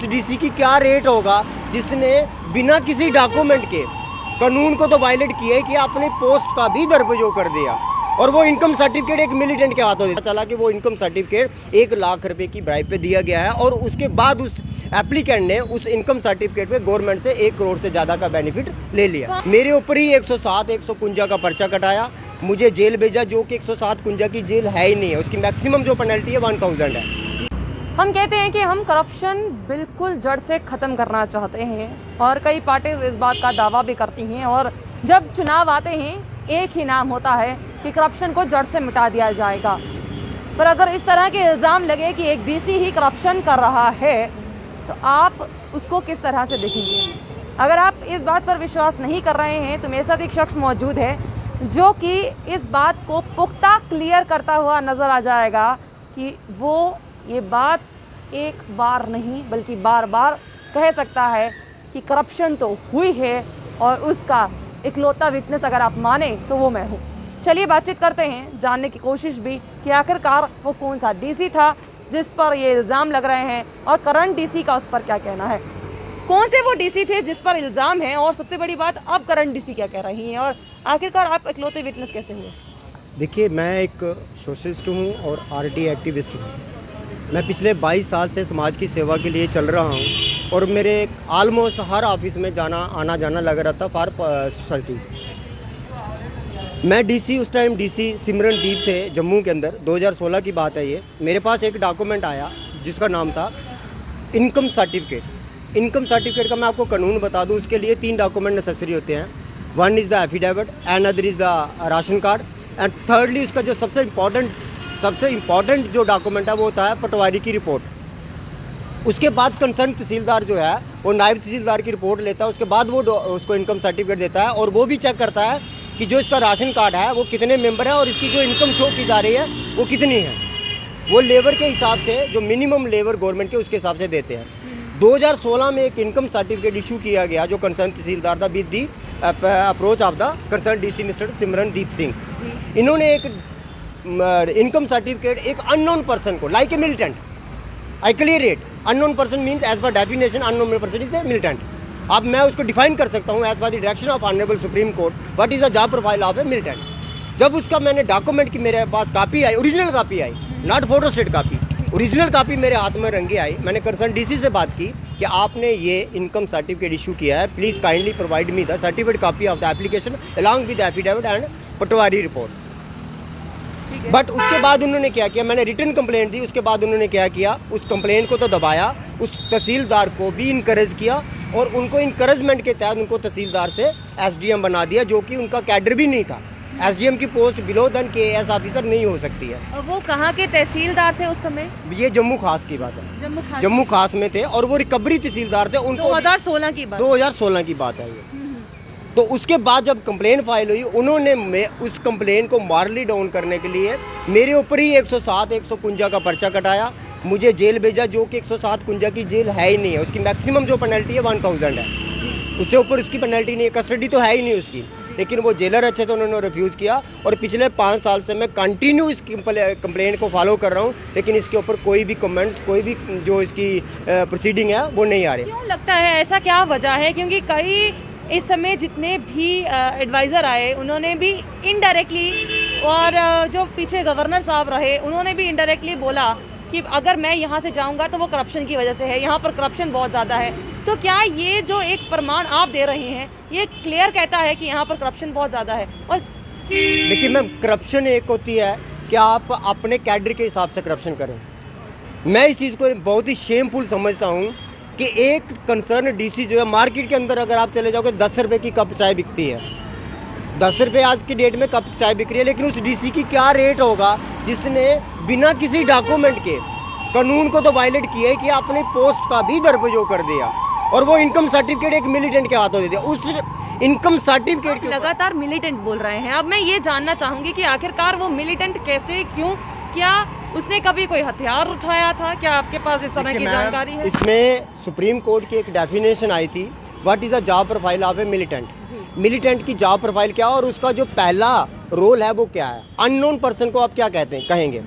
उस डीसी की क्या रेट होगा जिसने बिना किसी डॉक्यूमेंट के कानून को तो वायलेट किया है कि अपनी पोस्ट का भी दुरुपयोग कर दिया। और वो इनकम सर्टिफिकेट एक मिलिटेंट के हाथों दिया। चला कि वो इनकम सर्टिफिकेट 1 लाख रुपए की ब्राइब पे दिया गया है और उसके बाद उस एप्लीकेंट ने उस इनकम सर्टिफिकेट पे गवर्नमेंट से 1 करोड़ से ज़्यादा का बेनिफिट ले लिया। मेरे ऊपर ही 107 151 का पर्चा कटाया, मुझे जेल भेजा, जो कि 107 की जेल है ही नहीं है। उसकी मैक्सिमम जो पेनल्टी है 1000 है। हम कहते हैं कि हम करप्शन बिल्कुल जड़ से ख़त्म करना चाहते हैं और कई पार्टीज इस बात का दावा भी करती हैं और जब चुनाव आते हैं एक ही नाम होता है कि करप्शन को जड़ से मिटा दिया जाएगा। पर अगर इस तरह के इल्ज़ाम लगे कि एक डीसी ही करप्शन कर रहा है तो आप उसको किस तरह से देखेंगे? अगर आप इस बात पर विश्वास नहीं कर रहे हैं तो मेरे साथ एक शख्स मौजूद है जो कि इस बात को पुख्ता क्लियर करता हुआ नज़र आ जाएगा कि वो ये बात एक बार नहीं बल्कि बार बार कह सकता है कि करप्शन तो हुई है और उसका इकलौता विटनेस अगर आप माने तो वो मैं हूँ। चलिए बातचीत करते हैं, जानने की कोशिश भी कि आखिरकार वो कौन सा डीसी था जिस पर ये इल्ज़ाम लग रहे हैं और करंट डीसी का उस पर क्या कहना है। कौन से वो डीसी थे जिस पर इल्ज़ाम है और सबसे बड़ी बात अब करंट डीसी क्या कह रही हैं और आखिरकार आप इकलौते विटनेस कैसे हुए? देखिए, मैं एक सोशलिस्ट हूँ और आरटी एक्टिविस्ट हूँ। मैं पिछले 22 साल से समाज की सेवा के लिए चल रहा हूँ और मेरे ऑलमोस्ट हर ऑफिस में आना जाना लग रहा था फॉर सोसाइटी। मैं डीसी उस टाइम डीसी सिमरनदीप थे जम्मू के अंदर, 2016 की बात है ये। मेरे पास एक डॉक्यूमेंट आया जिसका नाम था इनकम सर्टिफिकेट। इनकम सर्टिफिकेट का मैं आपको कानून बता दूं, उसके लिए 3 डॉक्यूमेंट नेसेसरी होते हैं। One is the affidavit, and other is the ration card, and thirdly उसका जो सबसे इम्पॉर्टेंट जो डॉक्यूमेंट है वो होता है पटवारी की रिपोर्ट। उसके बाद कंसर्न तहसीलदार जो है वो नायब तहसीलदार की रिपोर्ट लेता है, उसके बाद वो उसको इनकम सर्टिफिकेट देता है और वो भी चेक करता है कि जो इसका राशन कार्ड है वो कितने मेंबर है और इसकी जो इनकम शो की जा रही है वो कितनी है। वो लेबर के हिसाब से, जो मिनिमम लेबर गवर्नमेंट के, उसके हिसाब से देते हैं। 2016 में एक इनकम सर्टिफिकेट इशू किया गया जो कंसर्न तहसीलदार था with the approach of the concern DC mister Simrandeep Singh. इन्होंने एक इनकम सर्टिफिकेट एक अननोन पर्सन को, like a militant, I clear it, unknown person means as per definition unknown person is a militant. अब मैं उसको डिफाइन कर सकता हूँ as per the direction of honourable Supreme Court what is the job profile of a militant. जब उसका मैंने document की मेरे पास copy I, original copy I, not photostat copy, original copy मेरे हाथ में रंगे आई। मैंने कंसर्न डीसी से बात की कि आपने ये इनकम सर्टिफिकेट इशू किया है, please kindly provide me the certificate copy of the application along with affidavit and Patwari report. But उसके बाद उन्होंने क्या किया, मैंने रिटर्न कंप्लेंट दी, उसके बाद उन्होंने क्या किया, उस कंप्लेंट को तो दबाया, उस तहसीलदार को भी इनकरेज किया और उनको इनकरेजमेंट के तहत उनको तहसीलदार से एसडीएम बना दिया, जो कि उनका कैडर भी नहीं था। एसडीएम की post below than KAS officer नहीं हो सकती है। और वो कहाँ के तहसीलदार थे उस समय? ये जम्मू खास की बात है, जम्मू खास में थे और वो रिकवरी तहसीलदार थे। उनको 2016 की बात, 2016 की बात है ये। तो उसके बाद जब कंप्लेन फाइल हुई, उन्होंने उस कंप्लेन को मॉरली डाउन करने के लिए मेरे ऊपर ही 107 151 का पर्चा कटाया, मुझे जेल भेजा, जो कि 107 की जेल है ही नहीं है। उसकी मैक्सिमम जो पेनल्टी है 1000 है, उससे ऊपर उसकी पेनल्टी नहीं है। कस्टडी तो है ही नहीं उसकी, लेकिन वो जेलर अच्छे तो उन्होंने रिफ्यूज़ किया। और पिछले 5 साल से मैं कंटिन्यू इस कंप्लेंट को फॉलो कर रहा हूँ, लेकिन इसके ऊपर कोई भी कमेंट्स, कोई भी जो इसकी प्रोसीडिंग है वो नहीं आ रही। क्यों लगता है ऐसा, क्या वजह है? क्योंकि कई इस समय जितने भी एडवाइज़र आए उन्होंने भी इनडायरेक्टली, और जो पीछे गवर्नर साहब रहे उन्होंने भी इनडायरेक्टली बोला कि अगर मैं यहाँ से जाऊँगा तो वो करप्शन की वजह से है, यहाँ पर करप्शन बहुत ज़्यादा है। तो क्या ये जो एक प्रमाण आप दे रहे हैं ये क्लियर कहता है कि यहाँ पर करप्शन बहुत ज़्यादा है? और देखिए मैम, करप्शन एक होती है कि आप अपने कैडर के हिसाब से करप्शन करें। मैं इस चीज़ को बहुत ही शेमफुल समझता हूँ कि एक कंसर्न डीसी जो है, मार्केट के अंदर अगर आप चले जाओगे 10 रुपये की कप चाय बिकती है, 10 रुपये आज की डेट में कप चाय बिक रही है, लेकिन उस डीसी की क्या रेट होगा जिसने बिना किसी डॉक्यूमेंट के कानून को तो वायलेट किया है कि अपनी पोस्ट का भी दुरुपयोग कर दिया और वो इनकम सर्टिफिकेट एक मिलिटेंट के हाथों दे दिया। उस इनकम सर्टिफिकेट लगातार मिलिटेंट बोल रहे हैं। अब मैं ये जानना चाहूँगी कि आखिरकार वो मिलिटेंट कैसे, क्यों, क्या उसने कभी कोई हथियार उठाया था? क्या आपके पास इस तरह की जानकारी है? इसमें सुप्रीम कोर्ट की एक डेफिनेशन आई थी, what is the job profile of a militant. Militant की जॉब प्रोफाइल क्या और उसका जो पहला रोल है वो क्या है। अननोन पर्सन को आप क्या कहते हैं, कहेंगे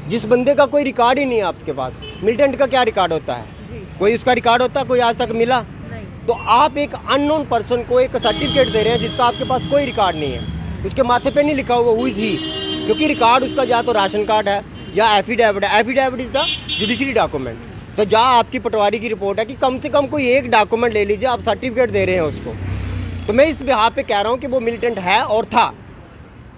जिस बंदे का कोई रिकॉर्ड ही नहीं है आपके पास। मिलिटेंट का क्या रिकॉर्ड होता है? कोई उसका रिकॉर्ड होता, कोई आज तक मिला? नहीं। तो आप एक अननोन पर्सन को एक सर्टिफिकेट दे रहे हैं जिसका आपके पास कोई रिकॉर्ड नहीं है, उसके माथे पे नहीं लिखा हुआ हु इज़ ही, क्योंकि रिकॉर्ड उसका या तो राशन कार्ड है या एफिडेविट है। Affidavit is the judiciary document. तो जहाँ आपकी पटवारी की रिपोर्ट है कि कम से कम कोई एक डॉक्यूमेंट ले लीजिए, आप सर्टिफिकेट दे रहे हैं उसको। तो मैं इस बिहाफ पे कह रहा हूँ कि वो मिलिटेंट है और था।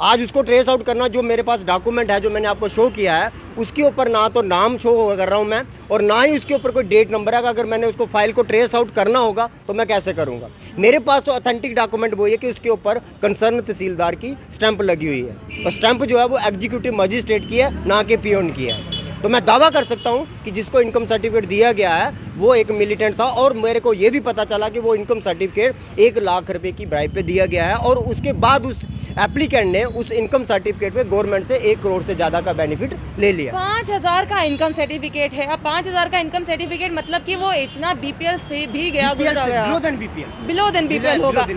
आज उसको ट्रेस आउट करना, जो मेरे पास डॉक्यूमेंट है जो मैंने आपको शो किया है, उसके ऊपर ना तो नाम शो कर रहा हूँ मैं, और ना ही उसके ऊपर कोई डेट नंबर है। अगर मैंने उसको फाइल को ट्रेस आउट करना होगा तो मैं कैसे करूँगा? मेरे पास तो ऑथेंटिक डॉक्यूमेंट वो है कि उसके ऊपर कंसर्न तहसीलदार की स्टैंप लगी हुई है, और स्टैंप जो है वो एग्जीक्यूटिव मजिस्ट्रेट की है, ना कि पियोन की है। तो मैं दावा कर सकता हूँ कि जिसको इनकम सर्टिफिकेट दिया गया है वो एक मिलिटेंट था, और मेरे को ये भी पता चला कि वो इनकम सर्टिफिकेट 1 लाख रुपए की ब्राइब पे दिया गया है, और उसके बाद उस एप्लीकेंट ने उस इनकम सर्टिफिकेट पे गवर्नमेंट से 1 करोड़ से ज़्यादा का बेनिफिट ले लिया। 5,000 का इनकम सर्टिफिकेट है। अब 5,000 का इनकम सर्टिफिकेट मतलब कि वो इतना बीपीएल से भी गया, गुजरा गया, बिलो देन बीपीएल होगा।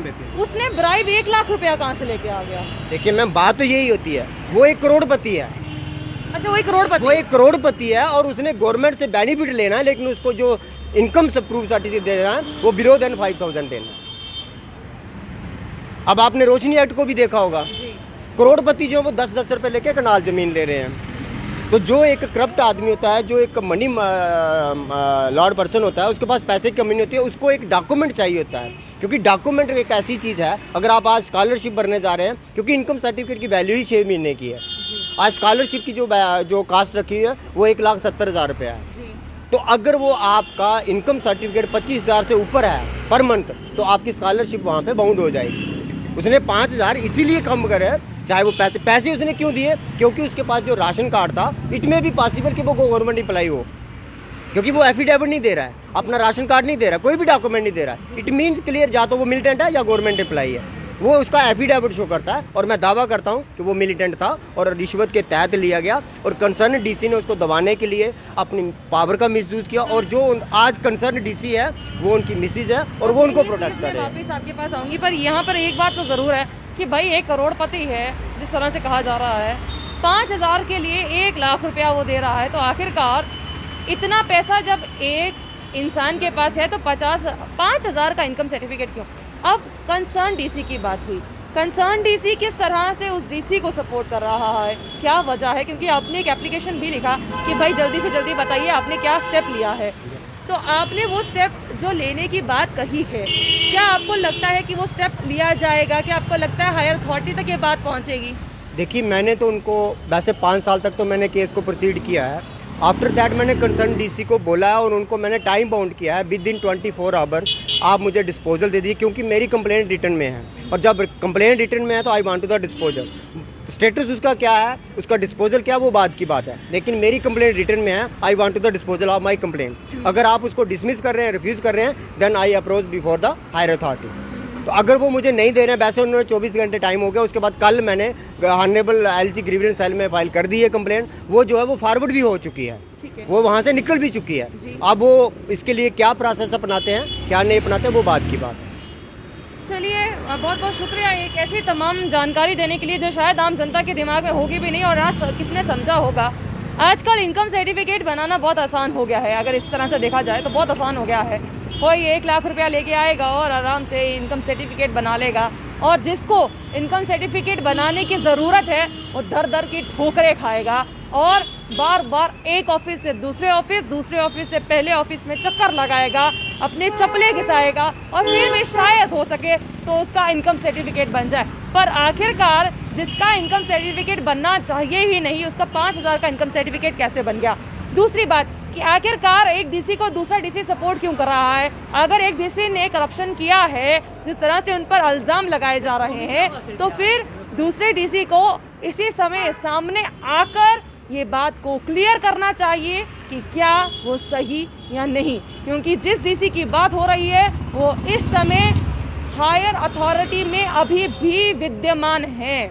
उसने ब्राइब 1 लाख रुपया कहाँ से लेके आ गया? देखिए मैम, बात तो यही होती है, वो 1 करोड़पति है। अच्छा, वो 1 करोड़पति, वो 1 करोड़पति है, और उसने गवर्नमेंट से बेनिफिट लेना है, लेकिन उसको जो इनकम प्रूफ सर्टिफिकेट देना है वो बिलो देन 5,000 देना है। अब आपने रोशनी एक्ट को भी देखा होगा, करोड़पति जो वो 10-10 रुपए लेके कनाल जमीन ले रहे हैं। तो जो एक करप्ट आदमी होता है, जो एक मनी लॉर्ड पर्सन होता है, उसके पास पैसे की कमी नहीं होती है, उसको एक डॉक्यूमेंट चाहिए होता है, क्योंकि डॉक्यूमेंट एक ऐसी चीज़ है। अगर आप आज स्कॉलरशिप भरने जा रहे हैं, क्योंकि इनकम सर्टिफिकेट की वैल्यू ही 6 महीने की है। आज स्कॉलरशिप की जो कास्ट रखी है वो 1,70,000 रुपया है। तो अगर वो आपका इनकम सर्टिफिकेट 25,000 से ऊपर है पर मंथ, तो आपकी स्कॉलरशिप वहाँ पे बाउंड हो जाएगी। उसने 5,000 इसीलिए कम करे, चाहे वो पैसे उसने क्यों दिए? क्योंकि उसके पास जो राशन कार्ड था, इट में भी पॉसिबल कि वो गवर्नमेंट एम्प्लॉई हो, क्योंकि वो एफिडेविट नहीं दे रहा है, अपना राशन कार्ड नहीं दे रहा है, कोई भी डॉक्यूमेंट नहीं दे रहा है। इट मीन्स क्लियर, या तो वो मिलिटेंट है या गवर्नमेंट एम्प्लॉई है। वो उसका एफिडेविट शो करता है, और मैं दावा करता हूं कि वो मिलिटेंट था और रिश्वत के तहत लिया गया, और कंसर्न डीसी ने उसको दबाने के लिए अपनी पावर का मिसयूज़ किया। और जो आज कंसर्न डीसी है वो उनकी मिसेज है, और वो उनको प्रोटेक्ट कर रहे हैं। वापस आपके पास आऊँगी, पर यहाँ पर एक बात तो ज़रूर है कि भाई 1 करोड़पति है, जिस तरह से कहा जा रहा है, 5,000 के लिए 1 लाख रुपया वो दे रहा है। तो आखिरकार इतना पैसा जब एक इंसान के पास है तो 5,000 का इनकम सर्टिफिकेट क्यों? अब कंसर्न डीसी की बात हुई, कंसर्न डीसी किस तरह से उस डीसी को सपोर्ट कर रहा है, क्या वजह है? क्योंकि आपने एक एप्लीकेशन भी लिखा कि भाई जल्दी से जल्दी बताइए आपने क्या स्टेप लिया है। तो आपने वो स्टेप जो लेने की बात कही है, क्या आपको लगता है कि वो स्टेप लिया जाएगा? क्या आपको लगता है हायर अथॉरिटी तक ये बात पहुँचेगी? देखिए, मैंने तो उनको वैसे 5 साल तक तो मैंने केस को प्रोसीड किया है। आफ्टर दैट मैंने कंसर्न डीसी को बोला है, और उनको मैंने टाइम बाउंड किया है, विद इन 24 आवर्स आप मुझे डिस्पोजल दे दीजिए, क्योंकि मेरी कंप्लेंट रिटर्न में है, और जब कंप्लेंट रिटर्न में है तो I want to the disposal. Status उसका क्या है, उसका डिस्पोजल क्या है, वो बात की बात है, लेकिन मेरी कंप्लेंट रिटर्न में है। I want to the disposal of my complaint. अगर आप उसको डिसमिस कर रहे हैं, रिफ्यूज़ कर रहे हैं, then I approach before the higher authority. तो अगर वो मुझे नहीं दे रहे हैं, वैसे उन्होंने 24 घंटे टाइम हो गया, उसके बाद कल मैंने ऑनरेबल एलजी ग्रीवेंस सेल में फाइल कर दी है कंप्लेंट। वो जो है वो फॉरवर्ड भी हो चुकी है, वो वहाँ से निकल भी चुकी है। अब वो इसके लिए क्या प्रोसेस अपनाते हैं, क्या नहीं अपनाते, वो बात की बात है। चलिए, बहुत बहुत शुक्रिया एक ऐसी तमाम जानकारी देने के लिए जो शायद आम जनता के दिमाग में होगी भी नहीं, और आज किसने समझा होगा। आजकल इनकम सर्टिफिकेट बनाना बहुत आसान हो गया है, अगर इस तरह से देखा जाए तो बहुत आसान हो गया है। कोई 1 लाख रुपया लेके आएगा और आराम से इनकम सर्टिफिकेट बना लेगा, और जिसको इनकम सर्टिफिकेट बनाने की ज़रूरत है वो दर दर की ठोकरें खाएगा, और बार बार एक ऑफिस से दूसरे ऑफिस से पहले ऑफिस में चक्कर लगाएगा, अपने चप्पलें घिसाएगा, और फिर भी शायद हो सके तो उसका इनकम सर्टिफिकेट बन जाए। पर आखिरकार जिसका इनकम सर्टिफिकेट बनना चाहिए ही नहीं, उसका 5,000 का इनकम सर्टिफिकेट कैसे बन गया? दूसरी बात कि आखिरकार एक डीसी को दूसरा डीसी सपोर्ट क्यों कर रहा है? अगर एक डीसी ने करप्शन किया है, जिस तरह से उन पर इल्जाम लगाए जा रहे हैं, तो फिर दूसरे डीसी को इसी समय सामने आकर ये बात को क्लियर करना चाहिए कि क्या वो सही या नहीं, क्योंकि जिस डीसी की बात हो रही है वो इस समय हायर अथॉरिटी में अभी भी विद्यमान है।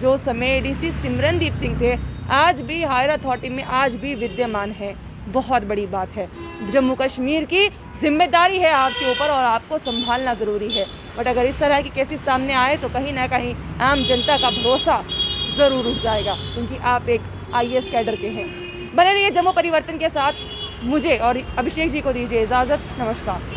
जो समय डीसी सिमरनदीप सिंह थे, आज भी हायर अथॉरिटी में आज भी विद्यमान है। बहुत बड़ी बात है। जम्मू कश्मीर की जिम्मेदारी है आपके ऊपर, और आपको संभालना ज़रूरी है। बट अगर इस तरह की केसेस सामने आए तो कहीं ना कहीं आम जनता का भरोसा ज़रूर उठ जाएगा, क्योंकि आप एक IAS कैडर के हैं। बने रहिए जम्मू परिवर्तन के साथ। मुझे और अभिषेक जी को दीजिए इजाज़त। नमस्कार।